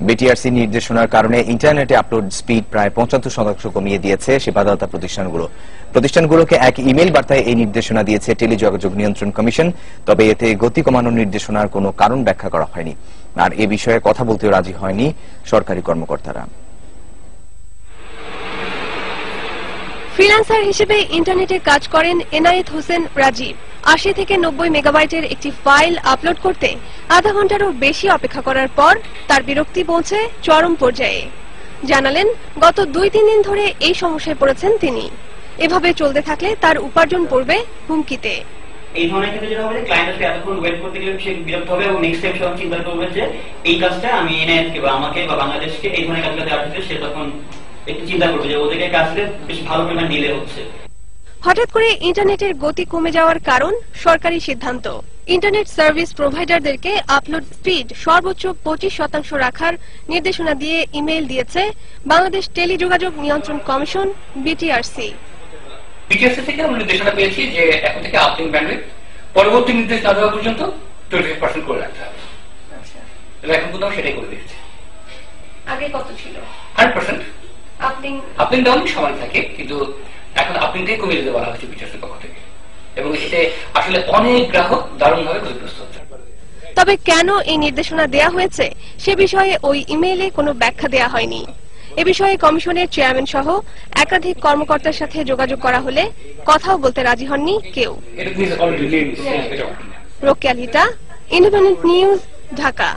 BTRC নির্দেশনার কারণে ইন্টারনেটে আপলোড স্পিড প্রায় 75% কমিয়ে দিয়েছে সেবাদাতা প্রতিষ্ঠানগুলোকে এক ইমেইল বার্তায় এই নির্দেশনা দিয়েছে টেলিযোগাযোগ নিয়ন্ত্রণ কমিশন। তবে এতে গতি কমানোর নির্দেশনার কোনো কারণ ব্যাখ্যা করা হয়নি, আর এ বিষয়ে কথা বলতেও রাজি হয়নি সরকারি কর্মকর্তারা। ফ্রিল্যান্সার হিসেবে ইন্টারনেটে কাজ করেন এনায়েত হোসেন রাজীব। 80 থেকে 90 মেগাবাইটের একটি ফাইল আপলোড করতে আধা ঘন্টারও বেশি অপেক্ষা করার পর তার বিরক্তি পৌঁছে চরম পর্যায়ে। জানালেন, গত 2-3 দিন ধরে এই সমস্যায় পড়েছেন তিনি। এভাবে চলতে থাকলে তার উপার্জন পড়বে হুমকিতে। এই ধরনের ক্ষেত্রে যেটা হবে, ক্লায়েন্টকে এতক্ষণ ওয়েট করতে গেলে সে বিরক্ত হবে এবং নেক্সট টাইম সে চিন্তা করবে যে এই কাজটা আমি এনআইএসকে বা আমাকে বা বাংলাদেশকে এই ধরনের কাজটা দেওয়ার ক্ষেত্রে সে তখন একটু চিন্তা করবে যে ওদেরকে কাজটা বেশ ভালো পরিমাণ ডিলে হচ্ছে। হঠাৎ করে ইন্টারনেটের গতি কমে যাওয়ার কারণ সরকারি সিদ্ধান্ত। ইন্টারনেট সার্ভিস প্রোভাইডারদেরকে আপলোড স্পিড সর্বোচ্চ 25% রাখার নির্দেশনা দিয়ে ইমেইল দিয়েছে বাংলাদেশ টেলিযোগাযোগ নিয়ন্ত্রণ কমিশন বিটিআরসি। বিটিআরসি থেকে আমরা নির্দেশনা পেয়েছি যে এখন থেকে আপলিং ব্যান্ডউইথ পরবর্তী নির্দেশ না দেওয়া পর্যন্ত 25% করে রাখতে হবে। আচ্ছা, এখন কোথাও সেটাই করে দিয়েছে। আগে কত ছিল? 100%। আপলিং ডাউন সমান থাকে, কিন্তু এখন আপলিংটাই কমিয়ে দিতে বলা হচ্ছে বিটিআরসির পক্ষ থেকে, এবং এতে আসলে অনেক গ্রাহক দারুণভাবে ক্ষতিগ্রস্ত হচ্ছে। তবে কেন এই নির্দেশনা দেয়া হয়েছে সে বিষয়ে ওই ইমেইলে কোনো ব্যাখ্যা দেয়া হয়নি। এ বিষয়ে কমিশনের চেয়ারম্যান সহ একাধিক কর্মকর্তার সাথে যোগাযোগ করা হলে কথাও বলতে রাজি হননি কেউ। Rokeya Lita, independent news, Dhaka.